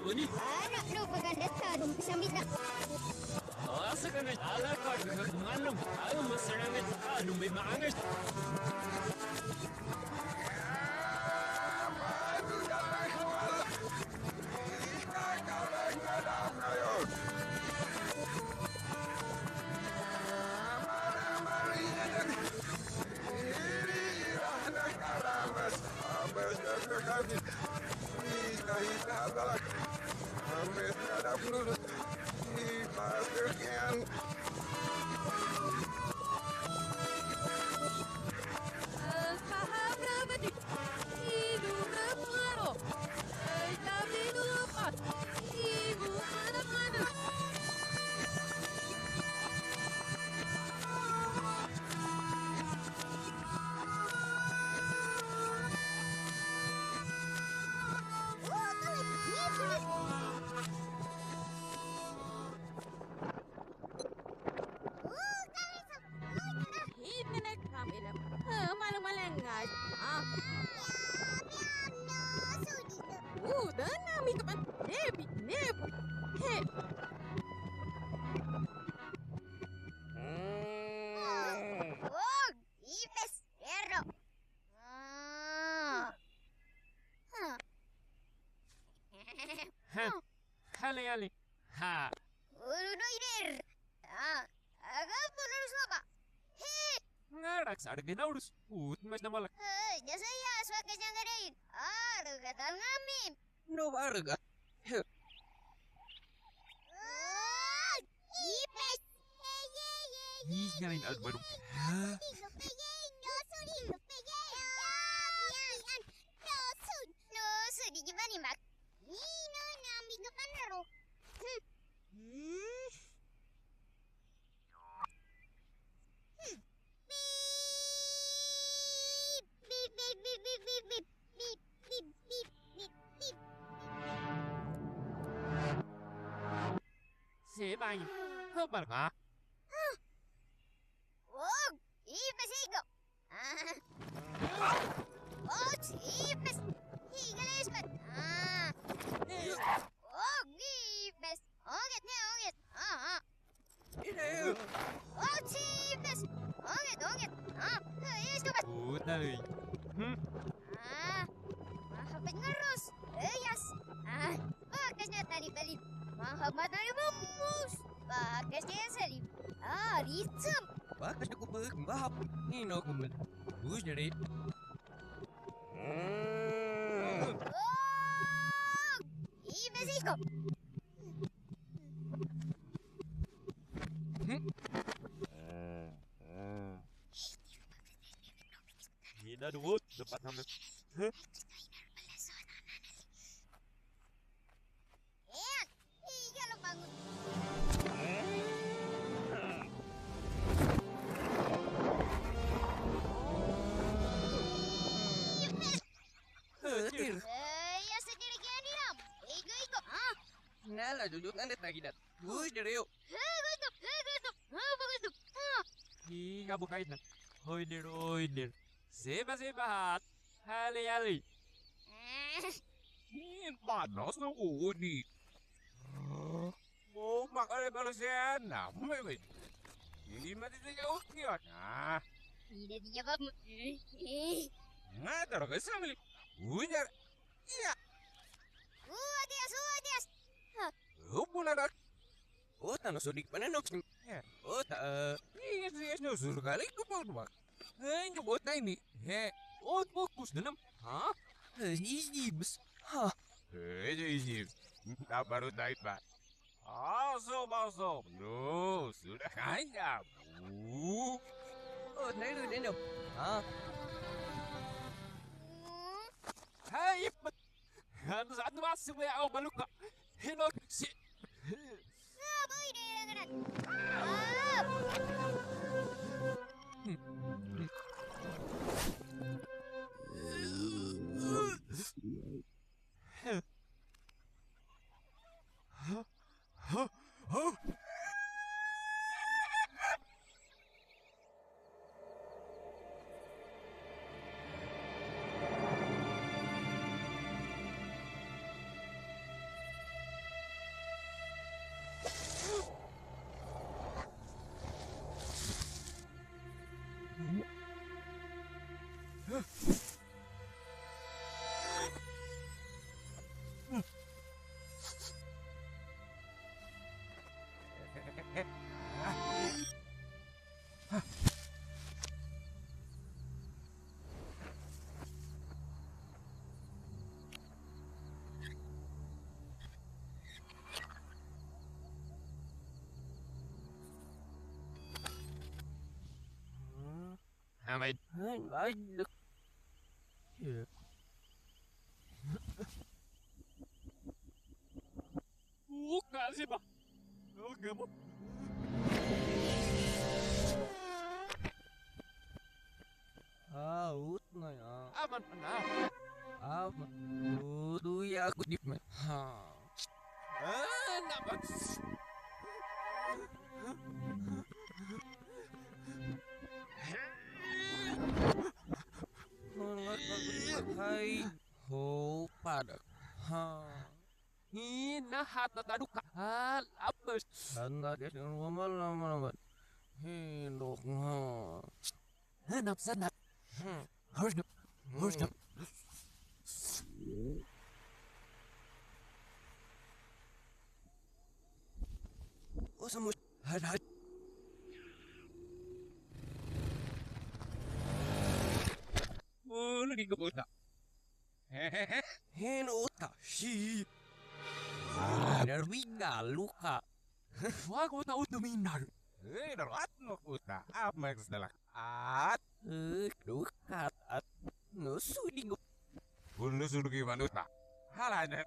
Ini Anak propaganda tarum samita. sekarang ala kau menganum, aku mesra anu memangis. Oh, ipes, perro. Hale. Ha. Uruno irer. Agak terus apa? Hei. Ngarak sarga naurus. Mas namalak. Jasa ya, suaka janggarin. Rugatal ngamin. No varga. Ipes. Ih, ngain albaru. Di gimana mak? Ini nami depan naruh. Sebay. Habar ka? Oh, ipes ego. Oh, ipes. Higales mat. Oh, ipes. Oget. Ini. Oh, ipes. Oget. Yes, tuh, Uday. Mahabad ngeros. Yes. Bakasnya tadi balik. Mahabad na lumambus. Bakasnya sarip. Ritsam. Bakas na kubag. Bahap. Nino kumad. Bus dari. Oh, ipes ego. Hina duot. Dapat naman. Iya lo bangun. Ya sendiri gini ram. Ego. Nala duduk nanti lagi dat. Bus dari yuk. Bagus. Hi, kabukait na. Hoy der. Sebat. Hali. Panas na uni. Mau makan apa siya? Namay. Hindi matitigaw niya. Ini dia kamu. Nga talaga samili. Unyar. Iya. Adias. Hubungan na. Ota no sudik pananok. Ota. Yes no surgali ko pa ba. Yung bota ini. Ot fokus dalam. Ha? Isibs. Ha? Isibs. Baru tayo pa. Aso. No, sudah kaya. Oh, nairu. Ha? Hai, ano sa ato masih mo ako baluka. Hinog si. Boy dia. Banyak. Ya. Bukan sih, Pak. Oke, Bu. Out na ya. Aman pa na. Aman. Tutuya ako di man. Ha. Naman. Hai. Ho, padak. Ha. Hinahat na taduka. Apes. Anda dia lama-lama. Hindok ha. Hanap sanap. Harus dap. Harus dap. Oh, semut. Had. Oh, lagi kebuta. Hehehe. Hinota. Si. Nervinga luka. Wag mo taot dominar. Darat mo puta. Max dalak. Dukat at nusuding. Nusuding manuta. Halana.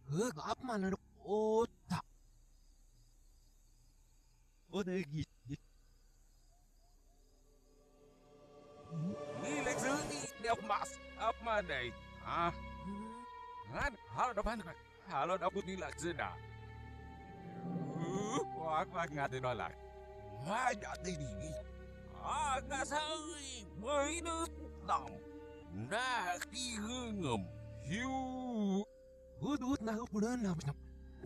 Gap man ano ota. Odagi. Nilek suni dia mas. Apa dai? Halo depan kan. Halo dapat nilai sudah. Wag ngatin nolak. Wajah tinggi. Agak sari. Mainut tam. Nak dihengem. Hiu. Udut nak punan nama.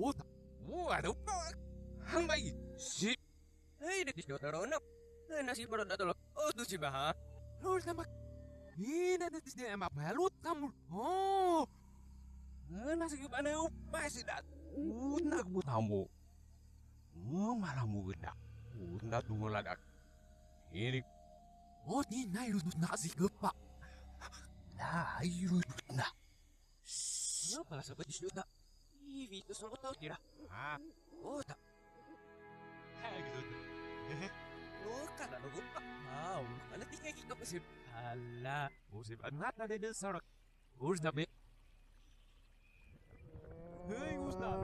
Utak. Waduh. Hang bayi. Si. Hei, detis dokter onap. Nasi perut datang. Oh, tu si bah. Harus nama. Ini detis dia emak balut kamu. Oh. Nasi gimana masih dat. Nak butamu. Malah muda. Udah tunggu ladak. Ini. Oh, ini nairudut nasi kepak. Nairudut nak. Apa sahabat di situ tak? Ini itu semua tahu tidak? Oh tak. Hai gitu. Oh kan ada lupa. Mana tinggal kita pasir. Alah, pasir anak ada di sorak. Urus dapat. Hei Ustaz.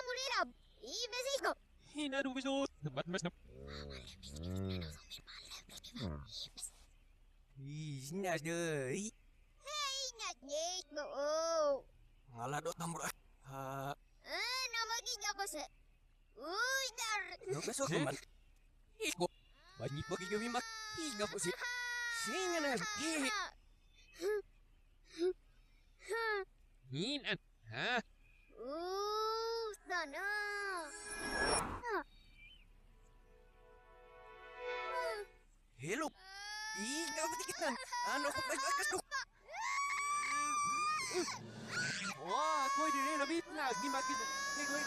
Mulirab. Ibesiko. Hina dulu besok. Tempat mas nak. Ingat deh. Ingat nyeko. Ngalah dot tambur. Nama giga ko sa. Uy, dar. No besok kuman. Iko. Banyak bagi kami mak. Higa po si. Singan na. Hinan. Ha? Sana. Hello. Higa po tikitan. Ano ko pa bakas ko? Wah, kau ini lebih tenang. Gimana gitu? Ego.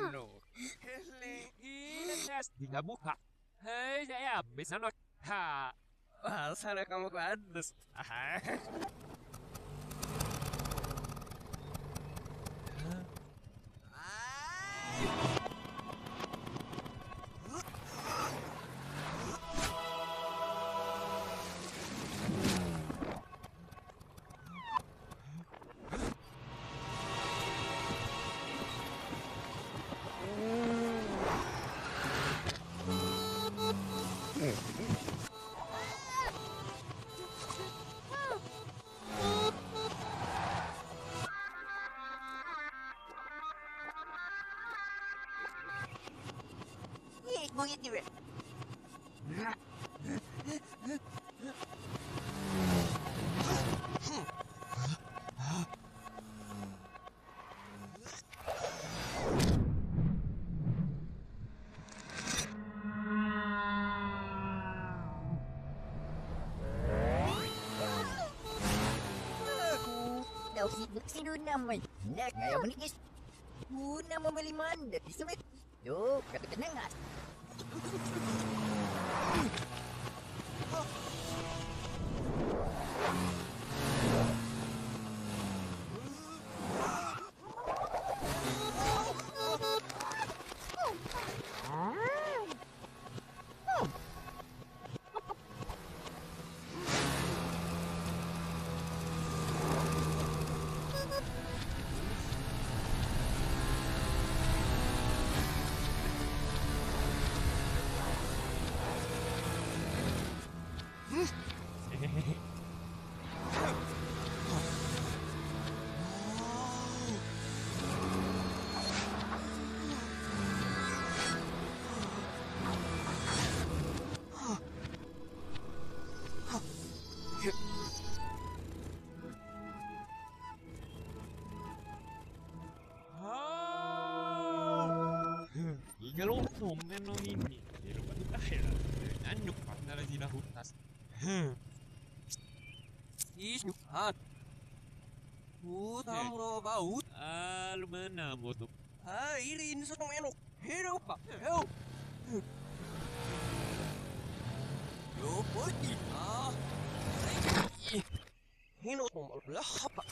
No. Tidak buka. Hei, saya bisa nok. Ha. Wah, sana kamu bagus. begitu ya. Daw si Luna may nak ngayon manigis. Una membeli mandat di semet. Yo, kata kenangan. Kalau ngomongin ini, di rumah kita ya, anyuk partner di hutas. Nyukat. Utang lo baut. Lumana mo to. Irin sa tong enok. Hero pa. Hero. Yo, poti. Hino tong lahapa.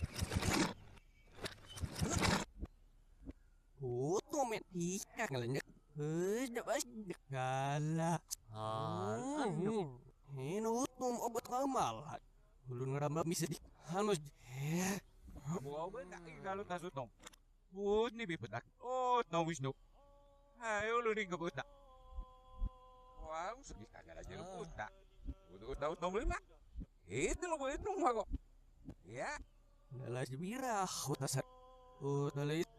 Men ikan ngelanyek. Dapat gala. Hino tong obat kamal. Ulun ngerambak bisa di halus. Wow, benak kalau tasut tong. Bud ni bipetak. Oh, tong Wisnu. Ayo lu ring kebutak. Wow, sedih kagak aja lu buta. Udah tahu tong lima. Itu lo boleh tong kok. Ya. Dalam jebirah, utasat. Udah lihat.